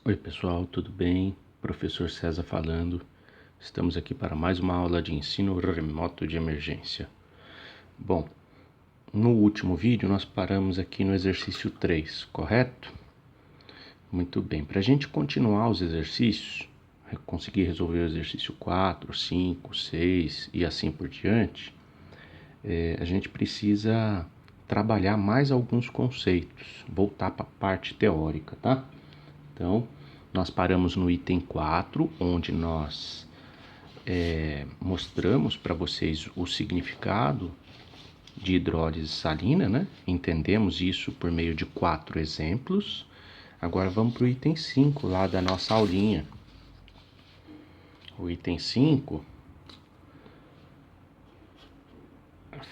Oi pessoal, tudo bem? Professor César falando. Estamos aqui para mais uma aula de ensino remoto de emergência. Bom, no último vídeo nós paramos aqui no exercício 3, correto? Muito bem, para a gente continuar os exercícios, conseguir resolver o exercício 4, 5, 6 e assim por diante, a gente precisa trabalhar mais alguns conceitos, voltar para a parte teórica, tá? Então, nós paramos no item 4, onde nós mostramos para vocês o significado de hidrólise salina, né? Entendemos isso por meio de 4 exemplos. Agora vamos para o item 5 lá da nossa aulinha. O item 5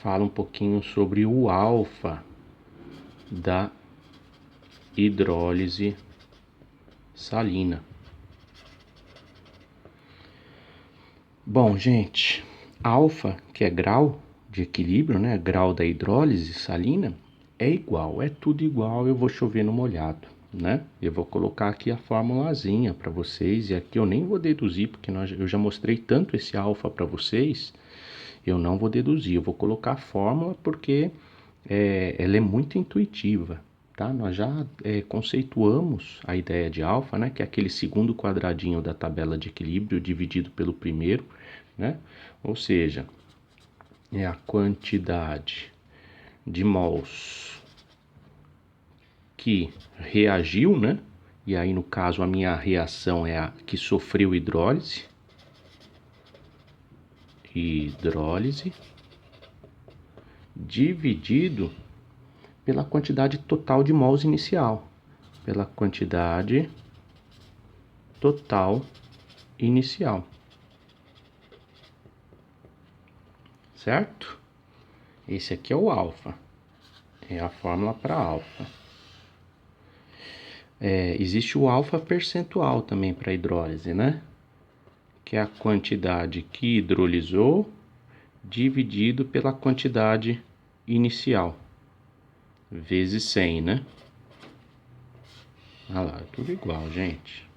fala um pouquinho sobre o alfa da hidrólise salina. Bom, gente, alfa, que é grau de equilíbrio, né? Grau da hidrólise salina, é igual, é tudo igual, eu vou chover no molhado, né? Eu vou colocar aqui a formulazinha para vocês, e aqui eu nem vou deduzir, porque eu já mostrei tanto esse alfa para vocês, eu não vou deduzir, eu vou colocar a fórmula porque ela é muito intuitiva, tá? Nós já conceituamos a ideia de alfa, né? Que é aquele segundo quadradinho da tabela de equilíbrio dividido pelo primeiro, né? Ou seja, é a quantidade de mols que reagiu, né? E aí, no caso, a minha reação é a que sofreu hidrólise, dividido pela quantidade total de mols inicial, pela quantidade total inicial, certo? Esse aqui é o alfa, é a fórmula para alfa. Existe o alfa percentual também para hidrólise, né? Que é a quantidade que hidrolisou dividido pela quantidade inicial, vezes 100, né? Ah lá, é tudo igual, gente.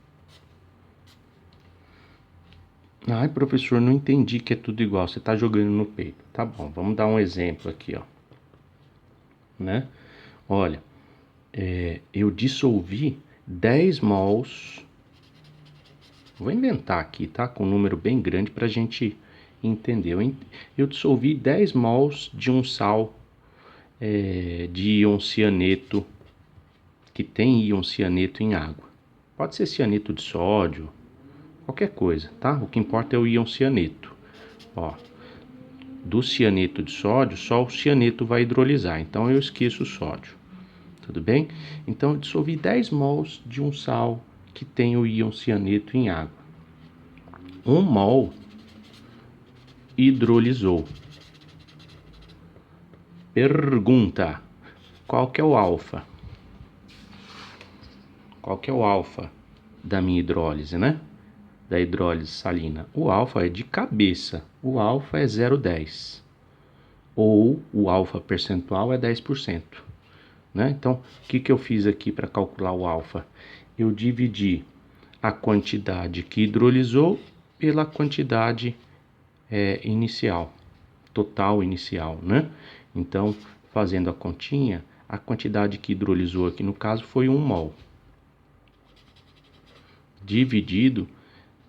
Ai, professor, não entendi que é tudo igual, você tá jogando no peito. Tá bom, vamos dar um exemplo aqui, ó. Né? Olha, eu dissolvi 10 mols, vou inventar aqui, tá? Com um número bem grande pra gente entender. Eu dissolvi 10 mols de um sal de íon cianeto, que tem íon cianeto em água. Pode ser cianeto de sódio, qualquer coisa, tá? O que importa é o íon cianeto. Ó, do cianeto de sódio, só o cianeto vai hidrolisar, então eu esqueço o sódio. Tudo bem? Então eu dissolvi 10 mols de um sal que tem o íon cianeto em água. 1 mol hidrolisou. Pergunta: qual que é o alfa? Qual que é o alfa da minha hidrólise, né? Da hidrólise salina? O alfa é de cabeça. O alfa é 0,10. Ou o alfa percentual é 10%. Né? Então, o que eu fiz aqui para calcular o alfa? Eu dividi a quantidade que hidrolisou pela quantidade inicial, total inicial, né? Então, fazendo a continha, a quantidade que hidrolisou aqui no caso foi 1 mol, dividido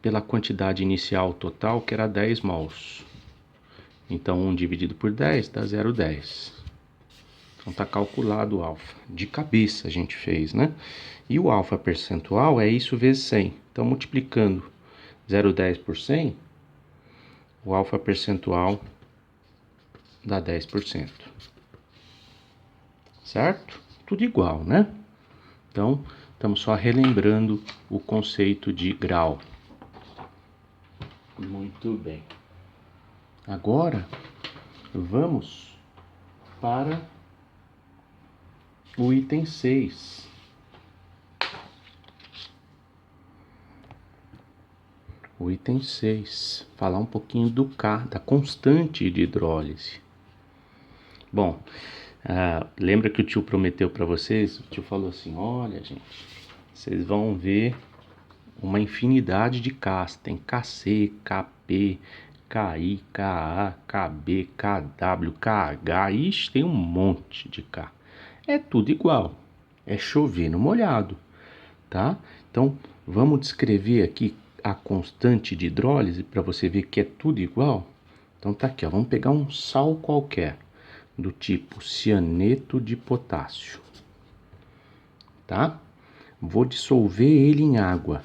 pela quantidade inicial total, que era 10 mols. Então, 1 dividido por 10 dá 0,10. Então tá calculado o alfa. De cabeça a gente fez, né? E o alfa percentual é isso vezes 100. Então, multiplicando 0,10 por 100, o alfa percentual dá 10%. Certo? Tudo igual, né? Então, estamos só relembrando o conceito de grau. Muito bem. Agora, vamos para o item 6. O item 6, falar um pouquinho do K, da constante de hidrólise. Bom, lembra que o tio prometeu para vocês? O tio falou assim, olha gente, vocês vão ver uma infinidade de Ks. Tem Kc, Kp, Ki, Ka, Kb, Kw, Kh. Ixi, tem um monte de K. É tudo igual. É chover no molhado, tá? Então, vamos descrever aqui a constante de hidrólise para você ver que é tudo igual. Então tá aqui, ó, vamos pegar um sal qualquer, do tipo cianeto de potássio, tá? Vou dissolver ele em água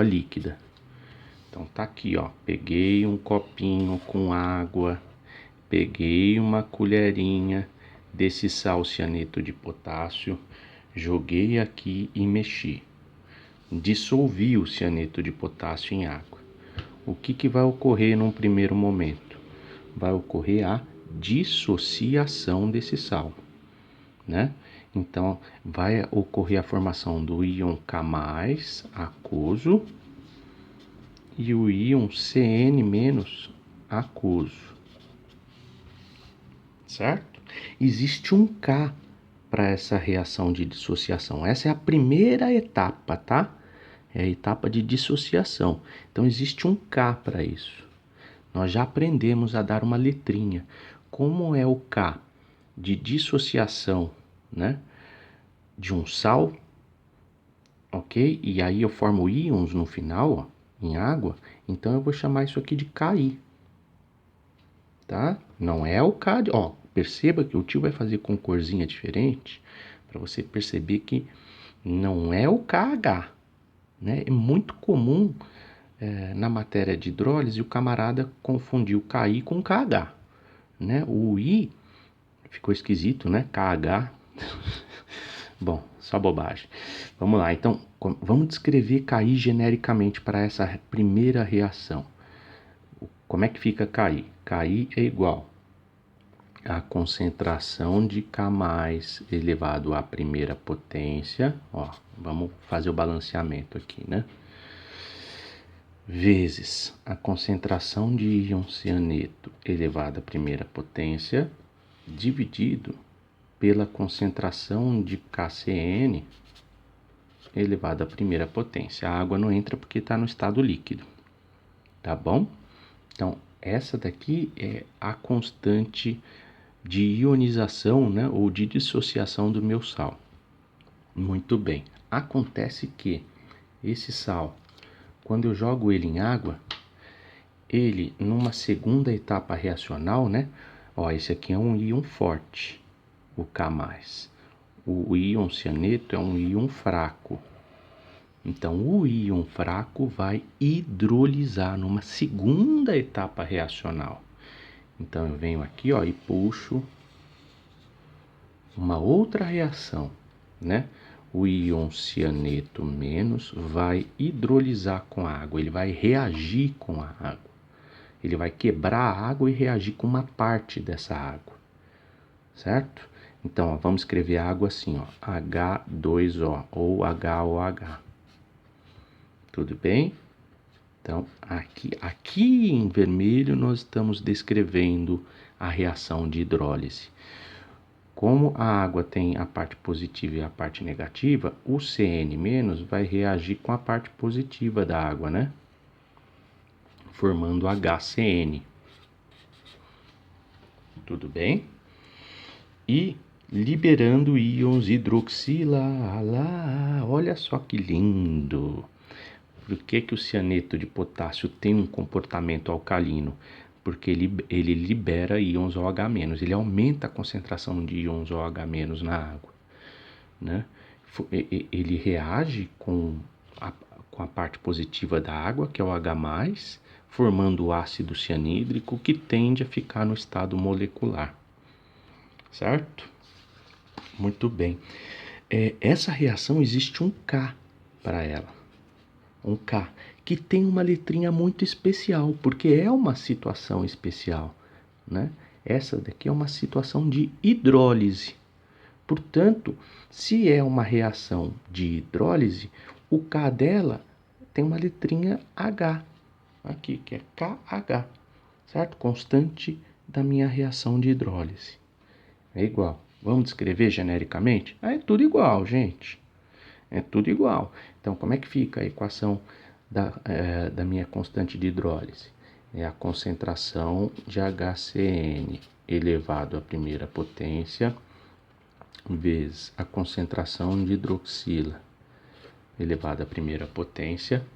líquida. Então tá aqui, ó, peguei um copinho com água, peguei uma colherinha desse sal cianeto de potássio, joguei aqui e mexi. Dissolvi o cianeto de potássio em água. O que vai ocorrer num primeiro momento? Vai ocorrer a dissociação desse sal, né? Então, vai ocorrer a formação do íon K+, aquoso, e o íon Cn- aquoso, certo? Existe um K para essa reação de dissociação. Essa é a primeira etapa, tá? É a etapa de dissociação. Então, existe um K para isso. Nós já aprendemos a dar uma letrinha. Como é o K de dissociação, né, de um sal, ok? E aí eu formo íons no final, ó, em água. Então eu vou chamar isso aqui de Ki, tá? Não é o K, ó, perceba que o tio vai fazer com corzinha diferente, para você perceber que não é o KH, né? É muito comum na matéria de hidrólise o camarada confundir o KI com KH, né? O I ficou esquisito, né? KH. Bom, só bobagem. Vamos lá, então, vamos descrever KI genericamente para essa primeira reação. Como é que fica KI? KI é igual a concentração de K+ elevado à primeira potência, ó, vamos fazer o balanceamento aqui, né? Vezes a concentração de íon cianeto elevado à primeira potência, dividido pela concentração de KCN elevado à primeira potência. A água não entra porque está no estado líquido, tá bom? Então, essa daqui é a constante de ionização, né, ou de dissociação do meu sal. Muito bem. Acontece que esse sal, quando eu jogo ele em água, ele, numa segunda etapa reacional, né, ó, esse aqui é um íon forte, o K+. O íon cianeto é um íon fraco. Então, o íon fraco vai hidrolisar numa segunda etapa reacional. Então, eu venho aqui, ó, e puxo uma outra reação, né? O íon cianeto menos vai hidrolisar com a água, ele vai reagir com a água. Ele vai quebrar a água e reagir com uma parte dessa água, certo? Então, ó, vamos escrever a água assim, ó, H2O ou HOH. Tudo bem? Então, aqui em vermelho nós estamos descrevendo a reação de hidrólise. Como a água tem a parte positiva e a parte negativa, o Cn- vai reagir com a parte positiva da água, né? Formando HCN. Tudo bem? E liberando íons hidroxila. Olha só que lindo! Por que o cianeto de potássio tem um comportamento alcalino? Porque ele libera íons OH-, ele aumenta a concentração de íons OH- na água, né? Ele reage com a parte positiva da água, que é o H+, formando o ácido cianídrico, que tende a ficar no estado molecular, certo? Muito bem. Essa reação existe um K para ela, um K, que tem uma letrinha muito especial, porque é uma situação especial, né? Essa daqui é uma situação de hidrólise. Portanto, se é uma reação de hidrólise, o K dela tem uma letrinha H, aqui, que é KH, certo? Constante da minha reação de hidrólise. É igual. Vamos descrever genericamente? É tudo igual, gente. É tudo igual. Então, como é que fica a equação da minha constante de hidrólise? É a concentração de HCN elevado à primeira potência vezes a concentração de hidroxila elevado à primeira potência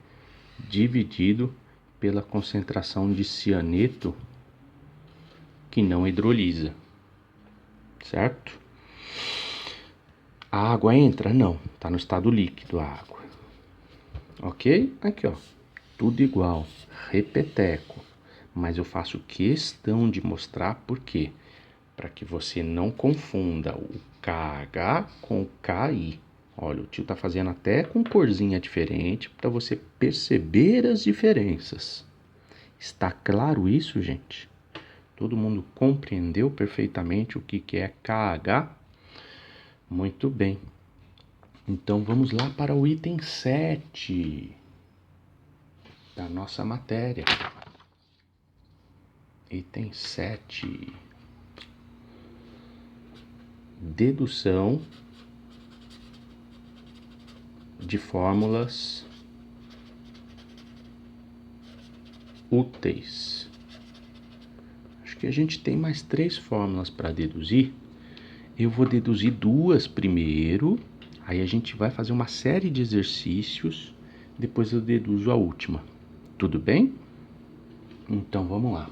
dividido pela concentração de cianeto que não hidrolisa, certo? A água entra? Não, está no estado líquido a água. Ok? Aqui, ó, tudo igual, repeteco. Mas eu faço questão de mostrar por quê? Para que você não confunda o KH com o KI. Olha, o tio tá fazendo até com corzinha diferente para você perceber as diferenças. Está claro isso, gente? Todo mundo compreendeu perfeitamente o que é KH? Muito bem. Então vamos lá para o item 7 da nossa matéria. Item 7. Dedução de fórmulas úteis. Acho que a gente tem mais 3 fórmulas para deduzir. Eu vou deduzir 2 primeiro, aí a gente vai fazer uma série de exercícios, depois eu deduzo a última. Tudo bem? Então vamos lá.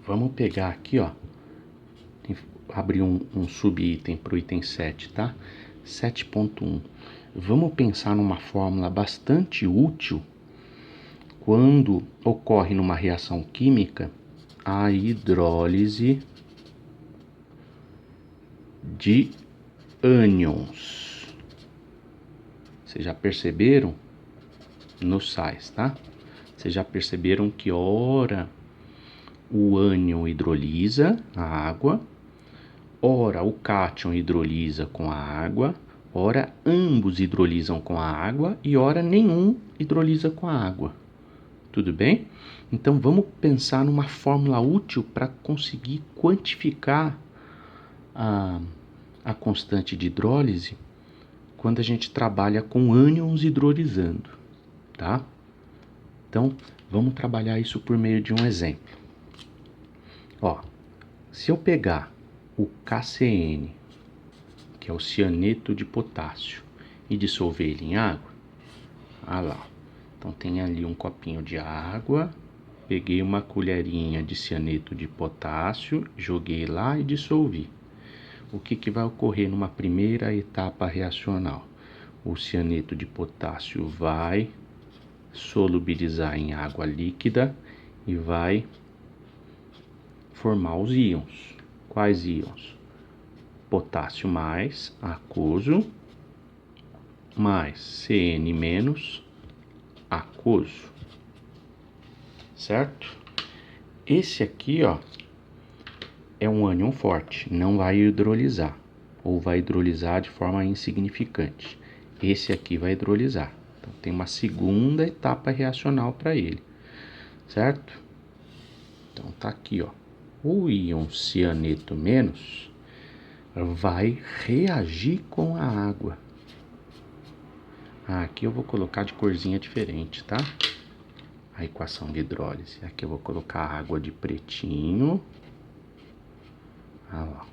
Vamos pegar aqui, ó. Abrir um subitem para o item 7, tá? 7.1. Vamos pensar numa fórmula bastante útil quando ocorre numa reação química a hidrólise de ânions. Vocês já perceberam? Nos sais, tá? Vocês já perceberam que ora o ânion hidrolisa a água, ora o cátion hidrolisa com a água, ora ambos hidrolisam com a água e ora nenhum hidrolisa com a água. Tudo bem? Então vamos pensar numa fórmula útil para conseguir quantificar a constante de hidrólise quando a gente trabalha com ânions hidrolisando, tá? Então vamos trabalhar isso por meio de um exemplo. Ó, se eu pegar o KCN, que é o cianeto de potássio, e dissolver ele em água, olha lá. Então tem ali um copinho de água, peguei uma colherinha de cianeto de potássio, joguei lá e dissolvi. O que vai ocorrer numa primeira etapa reacional? O cianeto de potássio vai solubilizar em água líquida e vai formar os íons. Quais íons? Potássio mais aquoso mais CN menos aquoso, certo? Esse aqui, ó, é um ânion forte, não vai hidrolisar, ou vai hidrolisar de forma insignificante. Esse aqui vai hidrolisar, então tem uma segunda etapa reacional para ele, certo? Então tá aqui, ó, o íon cianeto menos vai reagir com a água. Aqui eu vou colocar de corzinha diferente, tá? A equação de hidrólise. Aqui eu vou colocar água de pretinho. Lá.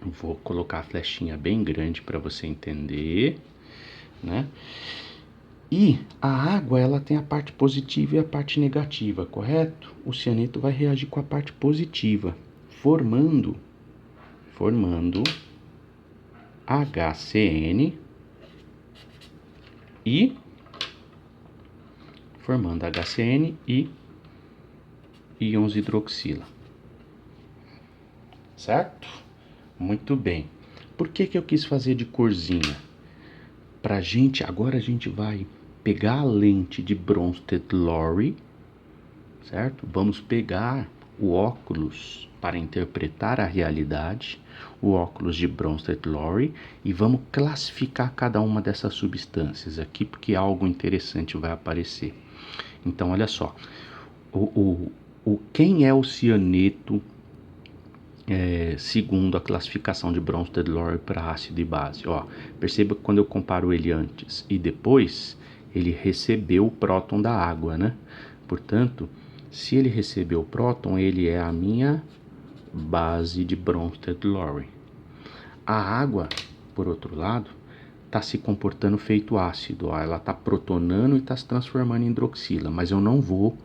Vou colocar a flechinha bem grande para você entender, né? E a água, ela tem a parte positiva e a parte negativa, correto? O cianeto vai reagir com a parte positiva, formando HCN e íons hidroxila. Certo? Muito bem. Por que eu quis fazer de corzinha? Agora a gente vai pegar a lente de Bronsted-Lowry, certo? Vamos pegar o óculos para interpretar a realidade, o óculos de Bronsted-Lowry, e vamos classificar cada uma dessas substâncias aqui, porque algo interessante vai aparecer. Então, olha só, quem é o cianeto segundo a classificação de Bronsted-Lowry para ácido e base. Ó, perceba que quando eu comparo ele antes e depois, ele recebeu o próton da água, né? Portanto, se ele recebeu o próton, ele é a minha base de Bronsted-Lowry. A água, por outro lado, está se comportando feito ácido. Ó, ela está protonando e está se transformando em hidroxila, mas eu não vou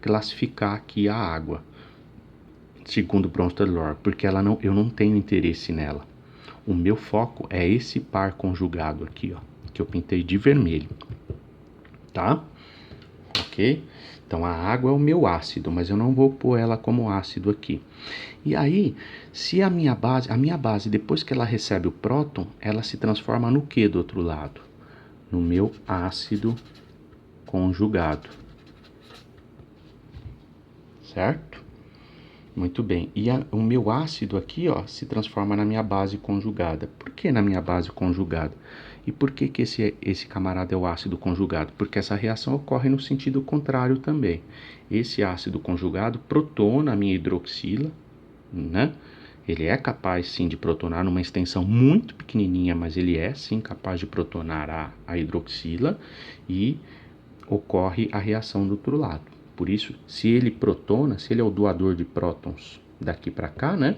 classificar aqui a água segundo Bronsted-Lowry, porque eu não tenho interesse nela. O meu foco é esse par conjugado aqui, ó, que eu pintei de vermelho, tá? Ok? Então a água é o meu ácido, mas eu não vou pôr ela como ácido aqui. E aí, se a minha base, depois que ela recebe o próton, ela se transforma no que do outro lado? No meu ácido conjugado. Certo? Muito bem. E o meu ácido aqui, ó, se transforma na minha base conjugada. Por que na minha base conjugada? E por que que esse camarada é o ácido conjugado? Porque essa reação ocorre no sentido contrário também. Esse ácido conjugado protona a minha hidroxila, né? Ele é capaz sim de protonar numa extensão muito pequenininha, mas ele é sim capaz de protonar a hidroxila e ocorre a reação do outro lado. Por isso, se ele protona, se ele é o doador de prótons daqui para cá, né?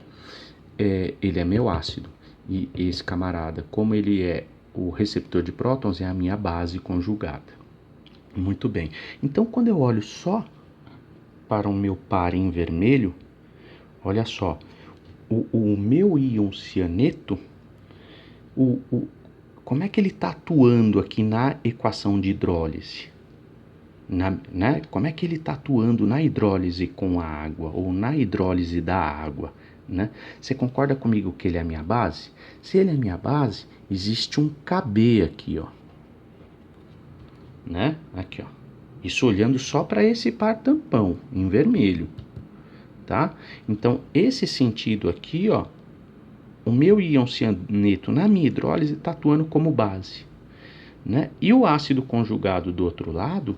Ele é meu ácido. E esse camarada, como ele é o receptor de prótons, é a minha base conjugada. Muito bem. Então, quando eu olho só para o meu par em vermelho, olha só, o meu íon cianeto, como é que ele está atuando aqui na equação de hidrólise? Né? Como é que ele está atuando na hidrólise com a água ou na hidrólise da água? Né? Você concorda comigo que ele é a minha base? Se ele é a minha base, existe um KB aqui, ó. Né? Aqui, ó. Isso olhando só para esse par tampão, em vermelho. Tá? Então, esse sentido aqui, ó, o meu íon cianeto na minha hidrólise está atuando como base. Né? E o ácido conjugado do outro lado,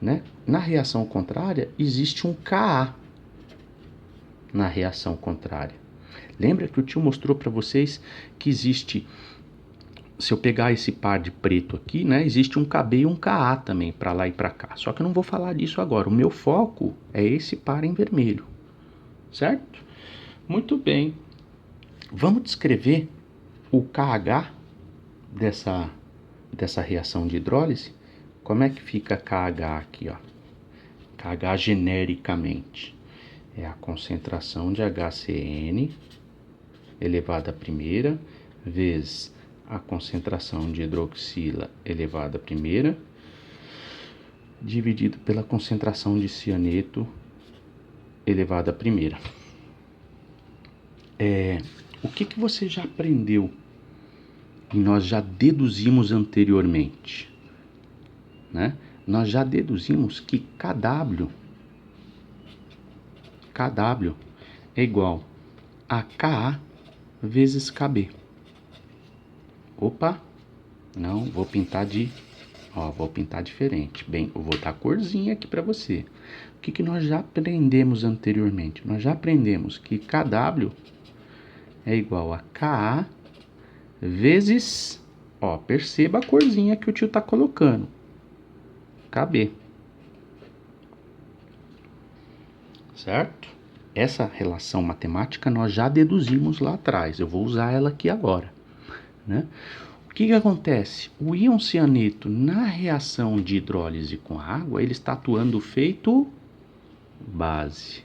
né? Na reação contrária, existe um Ka na reação contrária. Lembra que o tio mostrou para vocês que existe, se eu pegar esse par de preto aqui, né? Existe um Kb e um Ka também, para lá e para cá. Só que eu não vou falar disso agora. O meu foco é esse par em vermelho. Certo? Muito bem. Vamos descrever o KH dessa reação de hidrólise? Como é que fica KH aqui, ó? KH genericamente é a concentração de HCN elevada à primeira vezes a concentração de hidroxila elevada à primeira dividido pela concentração de cianeto elevada à primeira. O que você já aprendeu e nós já deduzimos anteriormente, né? Nós já deduzimos que KW é igual a Ka vezes Kb. Opa, não, vou pintar diferente. Bem, eu vou dar corzinha aqui para você. O que nós já aprendemos anteriormente? Nós já aprendemos que KW é igual a Ka vezes, ó, perceba a corzinha que o tio tá colocando. Kb. Certo? Essa relação matemática nós já deduzimos lá atrás. Eu vou usar ela aqui agora, né? O que acontece? O íon cianeto, na reação de hidrólise com a água, ele está atuando feito base.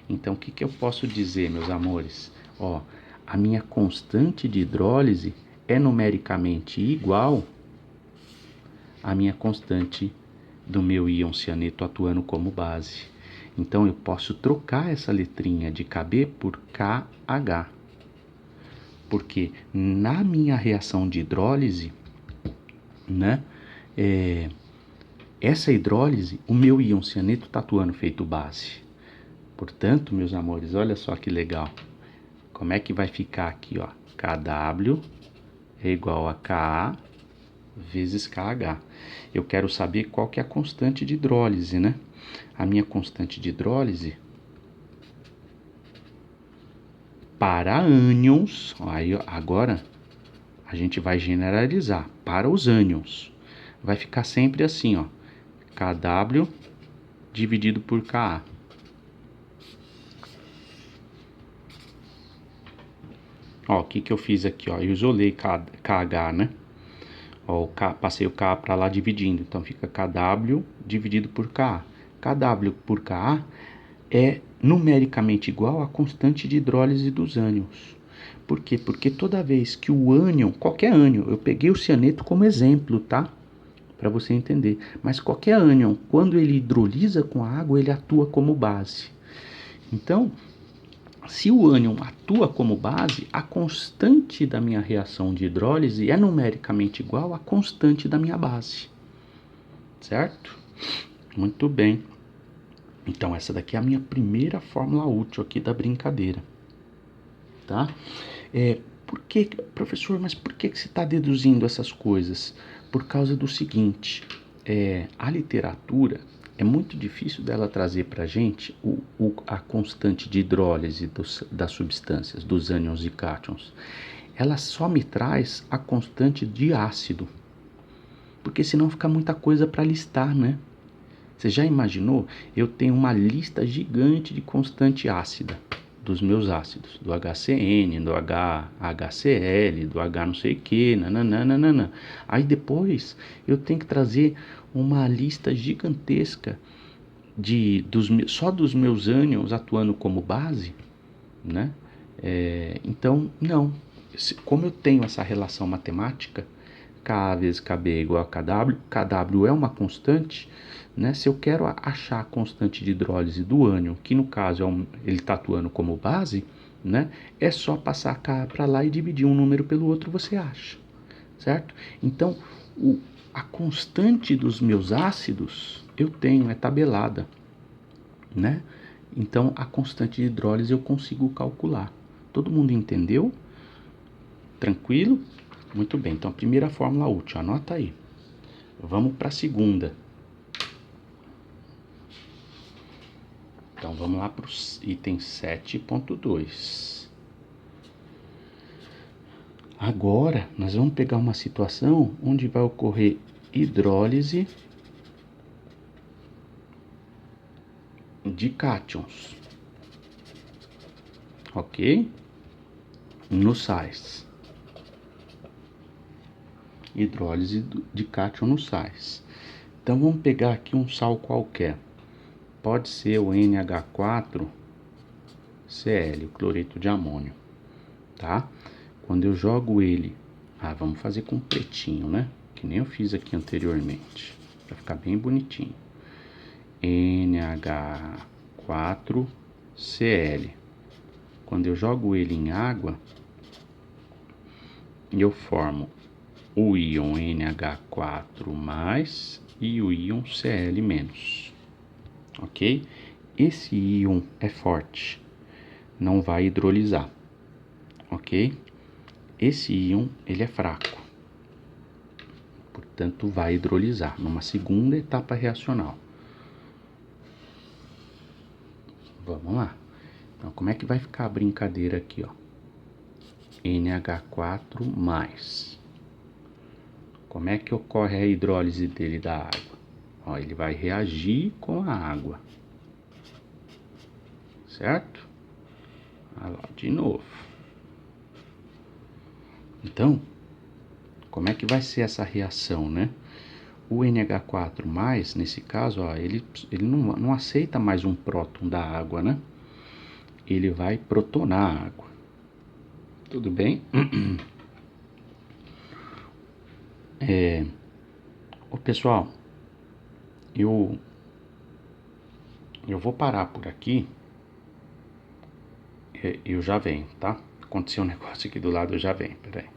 Então, o que eu posso dizer, meus amores? Ó, a minha constante de hidrólise é numericamente igual à minha constante do meu íon cianeto atuando como base. Então, eu posso trocar essa letrinha de Kb por KH. Porque na minha reação de hidrólise, né, essa hidrólise, o meu íon cianeto está atuando feito base. Portanto, meus amores, olha só que legal. Como é que vai ficar aqui, ó? KW é igual a Ka vezes KH. Eu quero saber qual que é a constante de hidrólise, né? A minha constante de hidrólise para ânions, aí agora a gente vai generalizar para os ânions. Vai ficar sempre assim, ó, KW dividido por KA. Ó, o que que eu fiz aqui, ó, eu isolei KH, né? Ó, passei o K para lá dividindo, então fica KW dividido por KA. KW por KA é numericamente igual à constante de hidrólise dos ânions. Por quê? Porque toda vez que o ânion, qualquer ânion, eu peguei o cianeto como exemplo, tá? Para você entender. Mas qualquer ânion, quando ele hidrolisa com a água, ele atua como base. Então, se o ânion atua como base, a constante da minha reação de hidrólise é numericamente igual à constante da minha base. Certo? Muito bem. Então, essa daqui é a minha primeira fórmula útil aqui da brincadeira. Tá? Por que, professor, mas por que você está deduzindo essas coisas? Por causa do seguinte, a literatura é muito difícil dela trazer para a gente a constante de hidrólise das substâncias, dos ânions e cátions. Ela só me traz a constante de ácido, porque senão fica muita coisa para listar, né? Você já imaginou? Eu tenho uma lista gigante de constante ácida dos meus ácidos, do HCN, do HCl, do H não sei o que, nananana. Aí depois eu tenho que trazer uma lista gigantesca só dos meus ânions atuando como base, né? Então, não. Como eu tenho essa relação matemática, K vezes KB é igual a KW, KW é uma constante, né? Se eu quero achar a constante de hidrólise do ânion, que no caso ele está atuando como base, né? É só passar K para lá e dividir um número pelo outro, você acha, certo? Então, a constante dos meus ácidos eu tenho, é tabelada, né? Então, a constante de hidrólise eu consigo calcular. Todo mundo entendeu? Tranquilo? Muito bem, então a primeira fórmula útil, anota aí. Vamos para a segunda. Então vamos lá para o item 7.2. Agora nós vamos pegar uma situação onde vai ocorrer hidrólise de cátions, ok? Nos sais. Hidrólise de cátion nos sais. Então vamos pegar aqui um sal qualquer. Pode ser o NH4Cl, o cloreto de amônio, tá? Quando eu jogo ele, vamos fazer com pretinho, né? Que nem eu fiz aqui anteriormente, para ficar bem bonitinho. NH4Cl. Quando eu jogo ele em água, eu formo o íon NH4+ e o íon Cl-, ok? Esse íon é forte, não vai hidrolisar, ok? Esse íon, ele é fraco, portanto vai hidrolisar numa segunda etapa reacional. Vamos lá. Então, como é que vai ficar a brincadeira aqui, ó? NH4+. Como é que ocorre a hidrólise dele da água? Ó, ele vai reagir com a água, certo? Olha lá, de novo. Então, como é que vai ser essa reação, né? O NH4+, nesse caso, ó, ele não aceita mais um próton da água, né? Ele vai protonar a água. Tudo bem? Ô, pessoal, eu vou parar por aqui. Eu já venho, tá? Aconteceu um negócio aqui do lado, eu já venho, peraí.